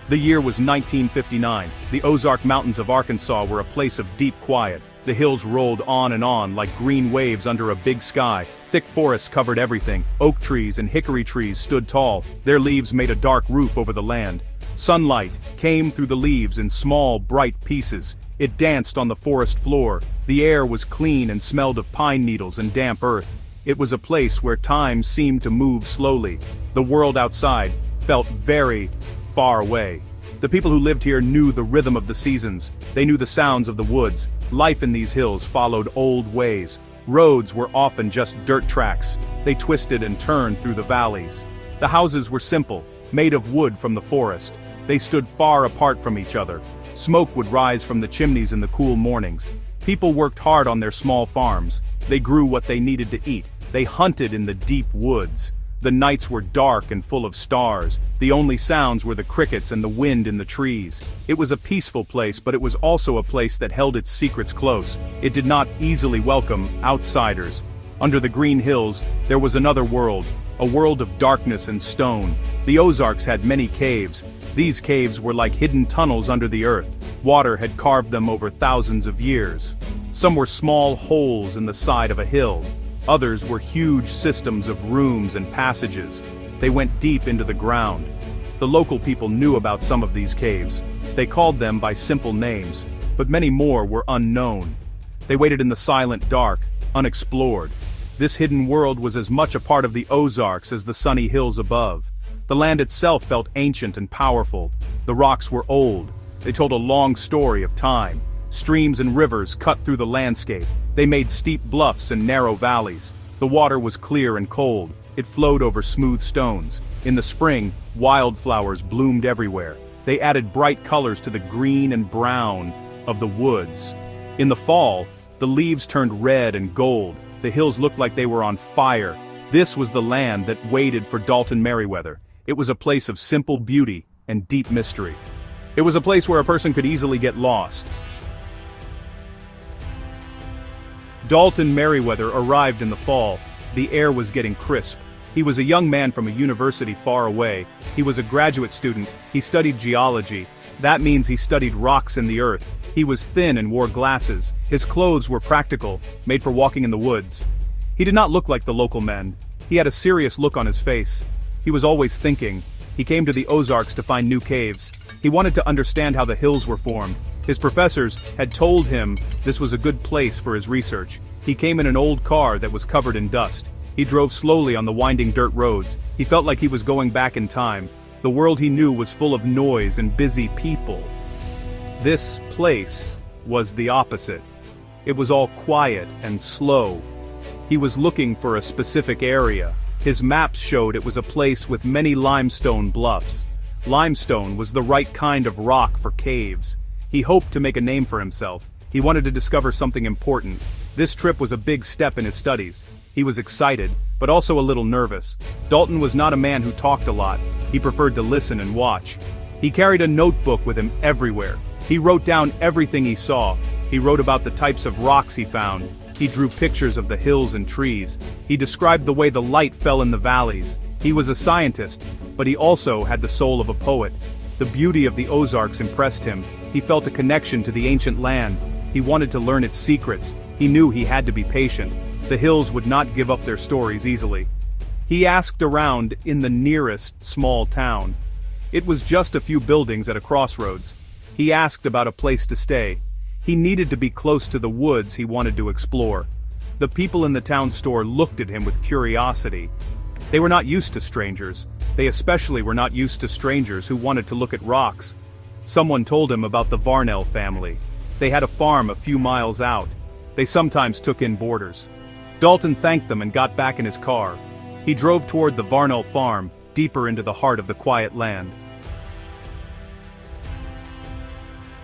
The year was 1959. The Ozark Mountains of Arkansas were a place of deep quiet. The hills rolled on and on like green waves under a big sky. Thick forests covered everything. Oak trees and hickory trees stood tall. Their leaves made a dark roof over the land. Sunlight came through the leaves in small, bright pieces. It danced on the forest floor. The air was clean and smelled of pine needles and damp earth. It was a place where time seemed to move slowly. The world outside felt very far away. The people who lived here knew the rhythm of the seasons. They knew the sounds of the woods. Life in these hills followed old ways. Roads were often just dirt tracks. They twisted and turned through the valleys. The houses were simple, made of wood from the forest. They stood far apart from each other. Smoke would rise from the chimneys in the cool mornings. People worked hard on their small farms. They grew what they needed to eat. They hunted in the deep woods. The nights were dark and full of stars. The only sounds were the crickets and the wind in the trees. It was a peaceful place, but it was also a place that held its secrets close. It did not easily welcome outsiders. Under the green hills, there was another world, a world of darkness and stone. The Ozarks had many caves. These caves were like hidden tunnels under the earth. Water had carved them over thousands of years. Some were small holes in the side of a hill. Others were huge systems of rooms and passages. They went deep into the ground. The local people knew about some of these caves. They called them by simple names, but many more were unknown. They waited in the silent dark, unexplored. This hidden world was as much a part of the Ozarks as the sunny hills above. The land itself felt ancient and powerful. The rocks were old. They told a long story of time. Streams and rivers cut through the landscape. They made steep bluffs and narrow valleys. The water was clear and cold. It flowed over smooth stones. In the spring, wildflowers bloomed everywhere. They added bright colors to the green and brown of the woods. In the fall, the leaves turned red and gold. The hills looked like they were on fire. This was the land that waited for Dalton Merriweather. It was a place of simple beauty and deep mystery. It was a place where a person could easily get lost. Dalton Merriweather arrived in the fall. The air was getting crisp. He was a young man from a university far away. He was a graduate student. He studied geology. That means he studied rocks in the earth. He was thin and wore glasses. His clothes were practical, made for walking in the woods. He did not look like the local men. He had a serious look on his face. He was always thinking. He came to the Ozarks to find new caves. He wanted to understand how the hills were formed. His professors had told him this was a good place for his research. He came in an old car that was covered in dust. He drove slowly on the winding dirt roads. He felt like he was going back in time. The world he knew was full of noise and busy people. This place was the opposite. It was all quiet and slow. He was looking for a specific area. His maps showed it was a place with many limestone bluffs. Limestone was the right kind of rock for caves. He hoped to make a name for himself. He wanted to discover something important. This trip was a big step in his studies. He was excited, but also a little nervous. Dalton was not a man who talked a lot. He preferred to listen and watch. He carried a notebook with him everywhere. He wrote down everything he saw. He wrote about the types of rocks he found. He drew pictures of the hills and trees. He described the way the light fell in the valleys. He was a scientist, but he also had the soul of a poet. The beauty of the Ozarks impressed him. He felt a connection to the ancient land. He wanted to learn its secrets. He knew he had to be patient. The hills would not give up their stories easily. He asked around in the nearest small town. It was just a few buildings at a crossroads. He asked about a place to stay. He needed to be close to the woods he wanted to explore. The people in the town store looked at him with curiosity. They were not used to strangers. They especially were not used to strangers who wanted to look at rocks. Someone told him about the Varnell family. They had a farm a few miles out. They sometimes took in boarders. Dalton thanked them and got back in his car. He drove toward the Varnell farm, deeper into the heart of the quiet land.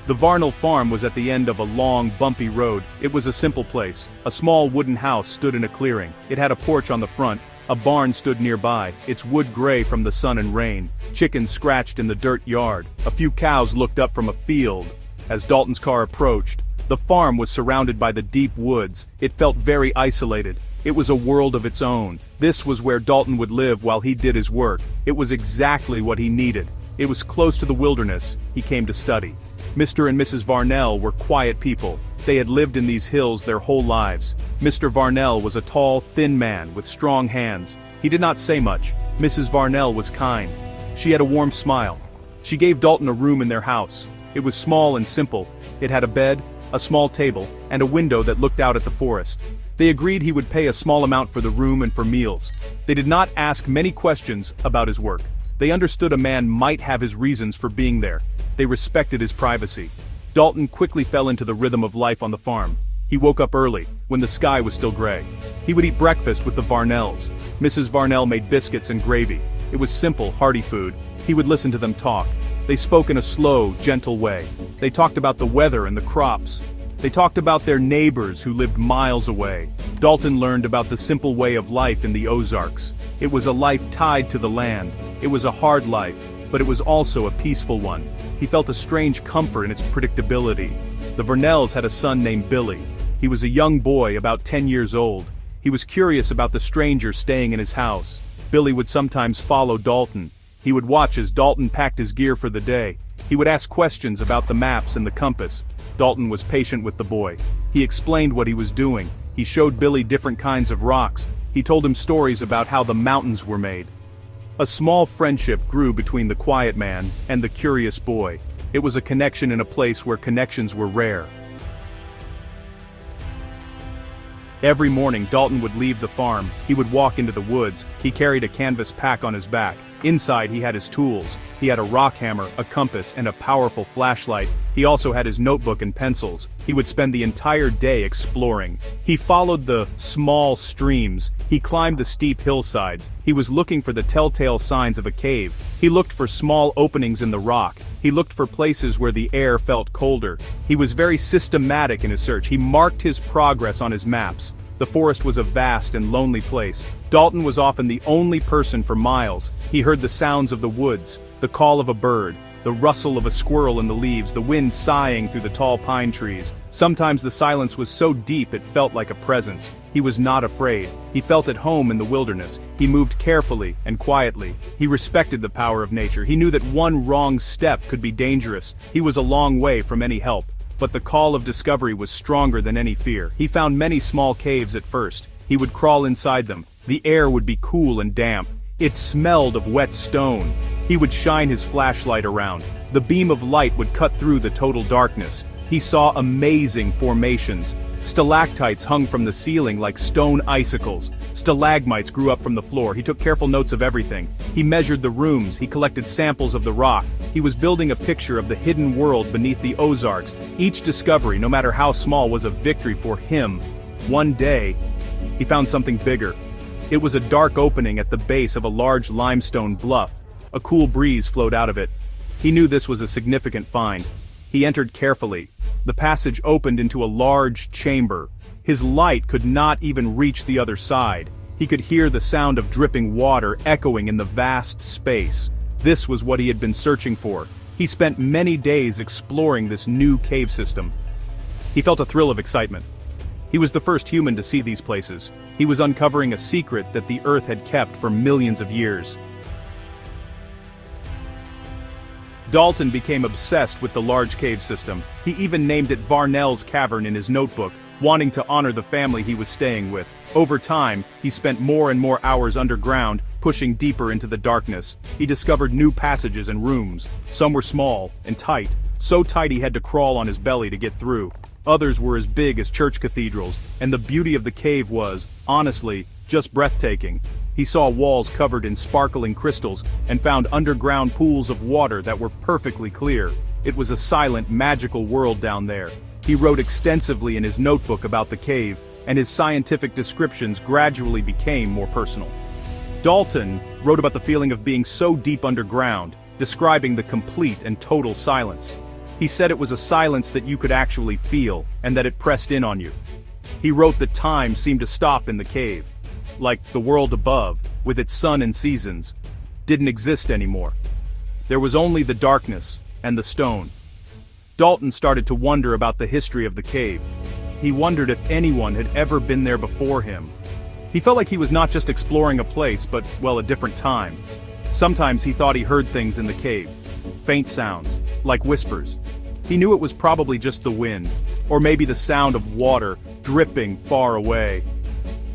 The Varnell farm was at the end of a long, bumpy road. It was a simple place. A small wooden house stood in a clearing. It had a porch on the front. A barn stood nearby, its wood gray from the sun and rain. Chickens scratched in the dirt yard. A few cows looked up from a field. As Dalton's car approached, the farm was surrounded by the deep woods. It felt very isolated. It was a world of its own. This was where Dalton would live while he did his work. It was exactly what he needed. It was close to the wilderness he came to study. Mr. and Mrs. Varnell were quiet people. They had lived in these hills their whole lives. Mr. Varnell was a tall, thin man with strong hands. He did not say much. Mrs. Varnell was kind. She had a warm smile. She gave Dalton a room in their house. It was small and simple. It had a bed, a small table, and a window that looked out at the forest. They agreed he would pay a small amount for the room and for meals. They did not ask many questions about his work. They understood a man might have his reasons for being there. They respected his privacy. Dalton quickly fell into the rhythm of life on the farm. He woke up early, when the sky was still gray. He would eat breakfast with the Varnells. Mrs. Varnell made biscuits and gravy. It was simple, hearty food. He would listen to them talk. They spoke in a slow, gentle way. They talked about the weather and the crops. They talked about their neighbors who lived miles away. Dalton learned about the simple way of life in the Ozarks. It was a life tied to the land. It was a hard life, but it was also a peaceful one. He felt a strange comfort in its predictability. The Varnells had a son named Billy. He was a young boy about 10 years old. He was curious about the stranger staying in his house. Billy would sometimes follow Dalton. He would watch as Dalton packed his gear for the day. He would ask questions about the maps and the compass. Dalton was patient with the boy. He explained what he was doing. He showed Billy different kinds of rocks. He told him stories about how the mountains were made. A small friendship grew between the quiet man and the curious boy. It was a connection in a place where connections were rare. Every morning Dalton would leave the farm. He would walk into the woods. He carried a canvas pack on his back. Inside he had his tools. He had a rock hammer, a compass, and a powerful flashlight. He also had his notebook and pencils. He would spend the entire day exploring. He followed the small streams. He climbed the steep hillsides. He was looking for the telltale signs of a cave. He looked for small openings in the rock. He looked for places where the air felt colder. He was very systematic in his search. He marked his progress on his maps. The forest was a vast and lonely place. Dalton was often the only person for miles. He heard the sounds of the woods, the call of a bird, the rustle of a squirrel in the leaves, the wind sighing through the tall pine trees. Sometimes the silence was so deep it felt like a presence. He was not afraid. He felt at home in the wilderness. He moved carefully and quietly. He respected the power of nature. He knew that one wrong step could be dangerous. He was a long way from any help. But the call of discovery was stronger than any fear. He found many small caves at first. He would crawl inside them. The air would be cool and damp. It smelled of wet stone. He would shine his flashlight around. The beam of light would cut through the total darkness. He saw amazing formations. Stalactites hung from the ceiling like stone icicles. Stalagmites grew up from the floor. He took careful notes of everything. He measured the rooms. He collected samples of the rock. He was building a picture of the hidden world beneath the Ozarks. Each discovery, no matter how small, was a victory for him. One day, he found something bigger. It was a dark opening at the base of a large limestone bluff. A cool breeze flowed out of it. He knew this was a significant find. He entered carefully. The passage opened into a large chamber. His light could not even reach the other side. He could hear the sound of dripping water echoing in the vast space. This was what he had been searching for. He spent many days exploring this new cave system. He felt a thrill of excitement. He was the first human to see these places. He was uncovering a secret that the Earth had kept for millions of years. Dalton became obsessed with the large cave system. He even named it Varnell's Cavern in his notebook, wanting to honor the family he was staying with. Over time, he spent more and more hours underground, pushing deeper into the darkness. He discovered new passages and rooms. Some were small and tight, so tight he had to crawl on his belly to get through. Others were as big as church cathedrals, and the beauty of the cave was, honestly, just breathtaking. He saw walls covered in sparkling crystals and found underground pools of water that were perfectly clear. It was a silent, magical world down there. He wrote extensively in his notebook about the cave, and his scientific descriptions gradually became more personal. Dalton wrote about the feeling of being so deep underground, describing the complete and total silence. He said it was a silence that you could actually feel, and that it pressed in on you. He wrote that time seemed to stop in the cave. Like the world above, with its sun and seasons, didn't exist anymore. There was only the darkness and the stone. Dalton started to wonder about the history of the cave. He wondered if anyone had ever been there before him. He felt like he was not just exploring a place, but, well, a different time. Sometimes he thought he heard things in the cave. faint sounds, like whispers. He knew it was probably just the wind, or maybe the sound of water dripping far away.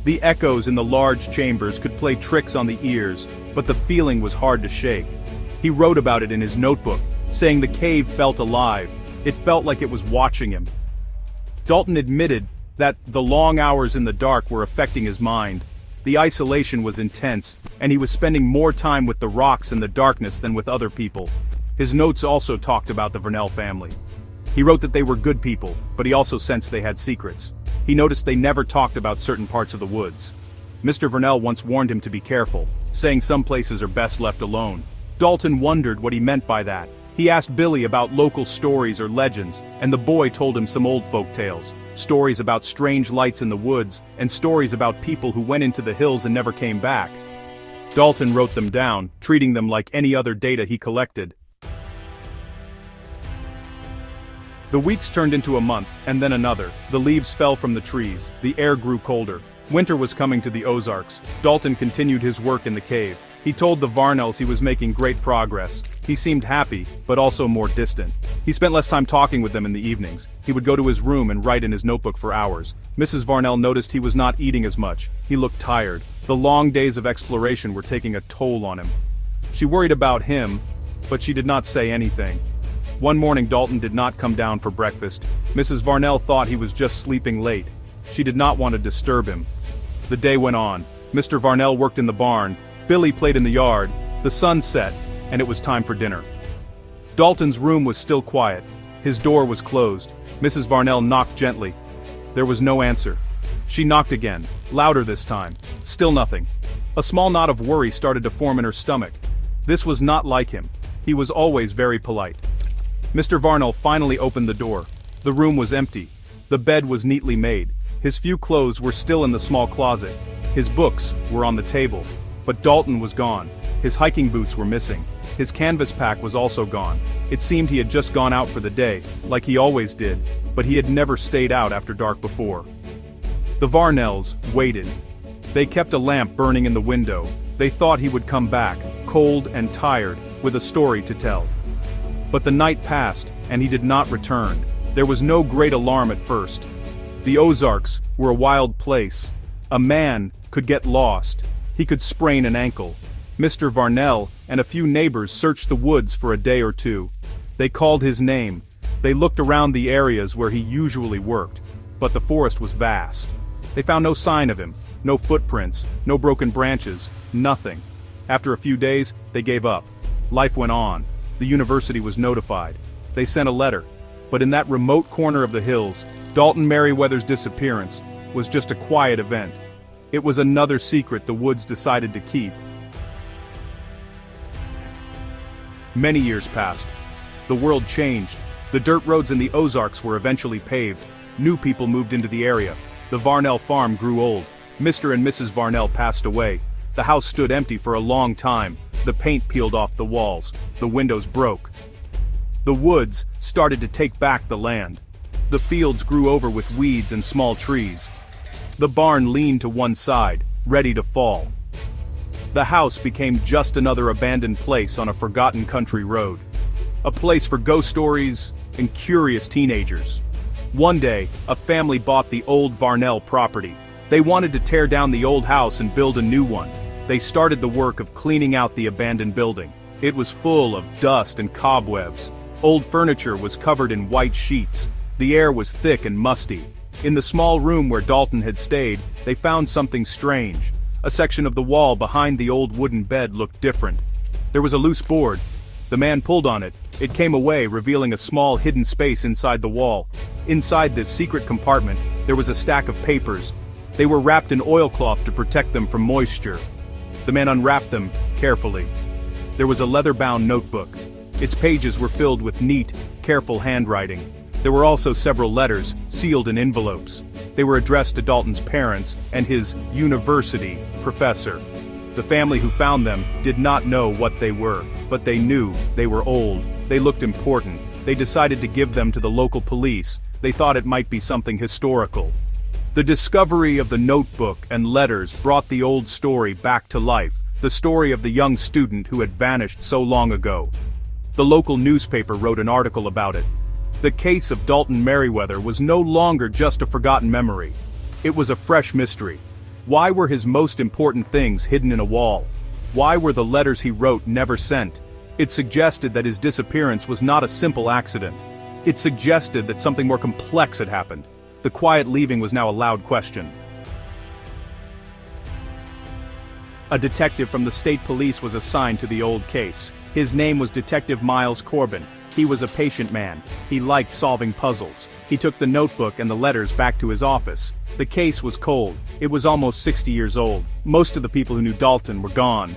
The echoes in the large chambers could play tricks on the ears, but the feeling was hard to shake. He wrote about it in his notebook, saying the cave felt alive. It felt like it was watching him. Dalton admitted that the long hours in the dark were affecting his mind. The isolation was intense, and he was spending more time with the rocks and the darkness than with other people. His notes also talked about the Vernell family. He wrote that they were good people, but he also sensed they had secrets. He noticed they never talked about certain parts of the woods. Mr. Vernell once warned him to be careful, saying some places are best left alone. Dalton wondered what he meant by that. He asked Billy about local stories or legends, and the boy told him some old folk tales. Stories about strange lights in the woods, and stories about people who went into the hills and never came back. Dalton wrote them down, treating them like any other data he collected. The weeks turned into a month, and then another. The leaves fell from the trees, the air grew colder. Winter was coming to the Ozarks. Dalton continued his work in the cave. He told the Varnells he was making great progress. He seemed happy, but also more distant. He spent less time talking with them in the evenings. He would go to his room and write in his notebook for hours. Mrs. Varnell noticed he was not eating as much. He looked tired. The long days of exploration were taking a toll on him. She worried about him, but she did not say anything. One morning Dalton did not come down for breakfast. Mrs. Varnell thought he was just sleeping late. She did not want to disturb him. The day went on. Mr. Varnell worked in the barn. Billy played in the yard. The sun set, and it was time for dinner. Dalton's room was still quiet. His door was closed. Mrs. Varnell knocked gently. There was no answer. She knocked again, louder this time. Still nothing. A small knot of worry started to form in her stomach. This was not like him. He was always very polite. Mr. Varnell finally opened the door. The room was empty. The bed was neatly made. His few clothes were still in the small closet. His books were on the table. But Dalton was gone. His hiking boots were missing. His canvas pack was also gone. It seemed he had just gone out for the day, like he always did, but he had never stayed out after dark before. The Varnells waited. They kept a lamp burning in the window. They thought he would come back, cold and tired, with a story to tell. But the night passed, and he did not return. There was no great alarm at first. The Ozarks were a wild place. A man could get lost. He could sprain an ankle. Mr. Varnell and a few neighbors searched the woods for a day or two. They called his name. They looked around the areas where he usually worked, but the forest was vast. They found no sign of him, no footprints, no broken branches, nothing. After a few days, they gave up. Life went on. The university was notified. They sent a letter. But in that remote corner of the hills, Dalton Merriweather's disappearance was just a quiet event. It was another secret the woods decided to keep. Many years passed. The world changed. The dirt roads in the Ozarks were eventually paved. New people moved into the area. The Varnell farm grew old. Mr. and Mrs. Varnell passed away. The house stood empty for a long time. The paint peeled off the walls. The windows broke. The woods started to take back the land. The fields grew over with weeds and small trees. The barn leaned to one side, ready to fall. The house became just another abandoned place on a forgotten country road. A place for ghost stories and curious teenagers. One day, a family bought the old Varnell property. They wanted to tear down the old house and build a new one. They started the work of cleaning out the abandoned building. It was full of dust and cobwebs. Old furniture was covered in white sheets. The air was thick and musty. In the small room where Dalton had stayed, they found something strange. A section of the wall behind the old wooden bed looked different. There was a loose board. The man pulled on it. It came away, revealing a small hidden space inside the wall. Inside this secret compartment, there was a stack of papers. They were wrapped in oilcloth to protect them from moisture. The man unwrapped them carefully. There was a leather-bound notebook. Its pages were filled with neat, careful handwriting. There were also several letters, sealed in envelopes. They were addressed to Dalton's parents and his university professor. The family who found them did not know what they were, but they knew they were old. They looked important. They decided to give them to the local police. They thought it might be something historical. The discovery of the notebook and letters brought the old story back to life, the story of the young student who had vanished so long ago. The local newspaper wrote an article about it. The case of Dalton Merriweather was no longer just a forgotten memory. It was a fresh mystery. Why were his most important things hidden in a wall? Why were the letters he wrote never sent? It suggested that his disappearance was not a simple accident. It suggested that something more complex had happened. The quiet leaving was now a loud question. A detective from the state police was assigned to the old case. His name was Detective Miles Corbin. He was a patient man. He liked solving puzzles. He took the notebook and the letters back to his office. The case was cold. It was almost 60 years old. Most of the people who knew Dalton were gone.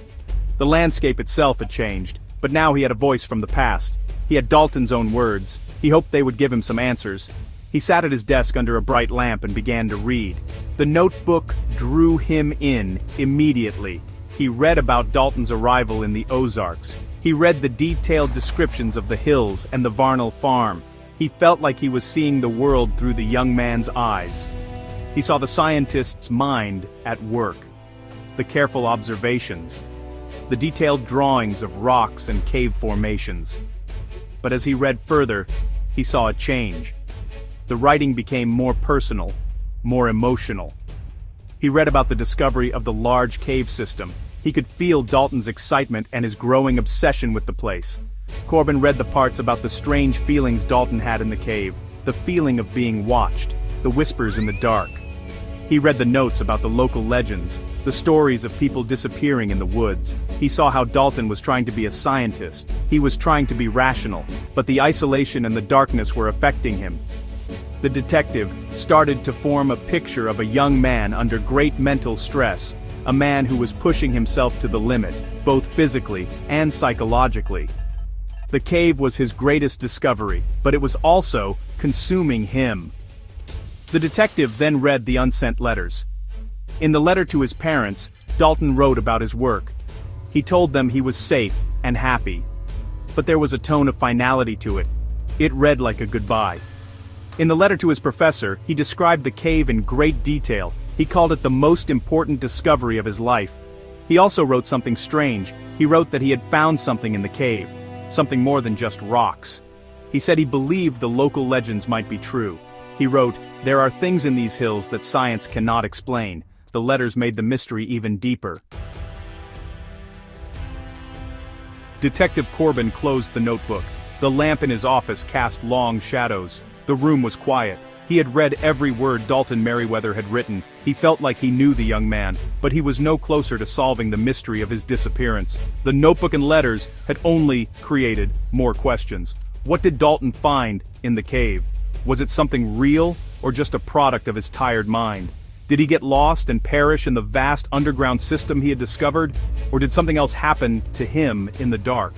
The landscape itself had changed, but now he had a voice from the past. He had Dalton's own words. He hoped they would give him some answers. He sat at his desk under a bright lamp and began to read. The notebook drew him in immediately. He read about Dalton's arrival in the Ozarks. He read the detailed descriptions of the hills and the Varnell farm. He felt like he was seeing the world through the young man's eyes. He saw the scientist's mind at work. The careful observations. The detailed drawings of rocks and cave formations. But as he read further, he saw a change. The writing became more personal, more emotional. He read about the discovery of the large cave system. He could feel Dalton's excitement and his growing obsession with the place. Corbin read the parts about the strange feelings Dalton had in the cave, the feeling of being watched, the whispers in the dark. He read the notes about the local legends, the stories of people disappearing in the woods. He saw how Dalton was trying to be a scientist. He was trying to be rational, but the isolation and the darkness were affecting him. The detective started to form a picture of a young man under great mental stress, a man who was pushing himself to the limit, both physically and psychologically. The cave was his greatest discovery, but it was also consuming him. The detective then read the unsent letters. In the letter to his parents, Dalton wrote about his work. He told them he was safe and happy. But there was a tone of finality to it. It read like a goodbye. In the letter to his professor, he described the cave in great detail. He called it the most important discovery of his life. He also wrote something strange. He wrote that he had found something in the cave, something more than just rocks. He said he believed the local legends might be true. He wrote, "There are things in these hills that science cannot explain." The letters made the mystery even deeper. Detective Corbin closed the notebook. The lamp in his office cast long shadows. The room was quiet. He had read every word Dalton Merriweather had written. He felt like he knew the young man, but he was no closer to solving the mystery of his disappearance. The notebook and letters had only created more questions. What did Dalton find in the cave? Was it something real, or just a product of his tired mind? Did he get lost and perish in the vast underground system he had discovered, or did something else happen to him in the dark?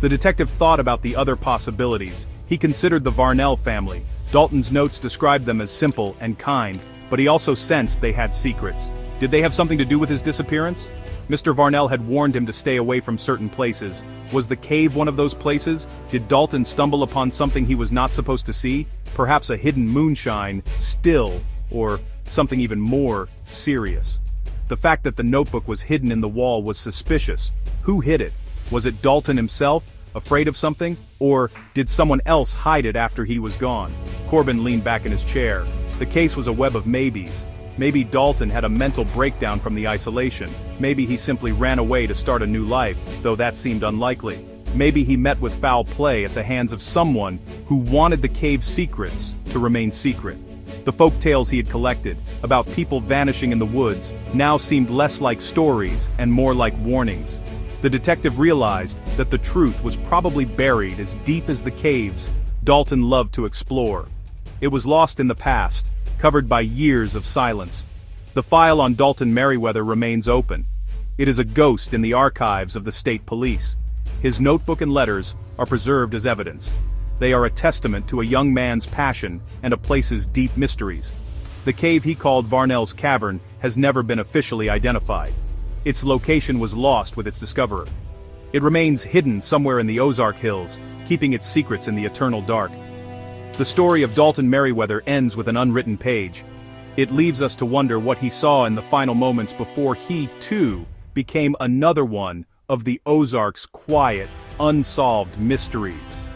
The detective thought about the other possibilities. He considered the Varnell family. Dalton's notes described them as simple and kind, but he also sensed they had secrets. Did they have something to do with his disappearance? Mr. Varnell had warned him to stay away from certain places. Was the cave one of those places? Did Dalton stumble upon something he was not supposed to see? Perhaps a hidden moonshine, still, or something even more serious. The fact that the notebook was hidden in the wall was suspicious. Who hid it? Was it Dalton himself, afraid of something? Or did someone else hide it after he was gone? Corbin leaned back in his chair. The case was a web of maybes. Maybe Dalton had a mental breakdown from the isolation. Maybe he simply ran away to start a new life, though that seemed unlikely. Maybe he met with foul play at the hands of someone who wanted the cave's secrets to remain secret. The folk tales he had collected, about people vanishing in the woods, now seemed less like stories and more like warnings. The detective realized that the truth was probably buried as deep as the caves Dalton loved to explore. It was lost in the past, covered by years of silence. The file on Dalton Merriweather remains open. It is a ghost in the archives of the state police. His notebook and letters are preserved as evidence. They are a testament to a young man's passion and a place's deep mysteries. The cave he called Varnell's Cavern has never been officially identified. Its location was lost with its discoverer. It remains hidden somewhere in the Ozark Hills, keeping its secrets in the eternal dark. The story of Dalton Merriweather ends with an unwritten page. It leaves us to wonder what he saw in the final moments before he, too, became another one of the Ozarks' quiet, unsolved mysteries.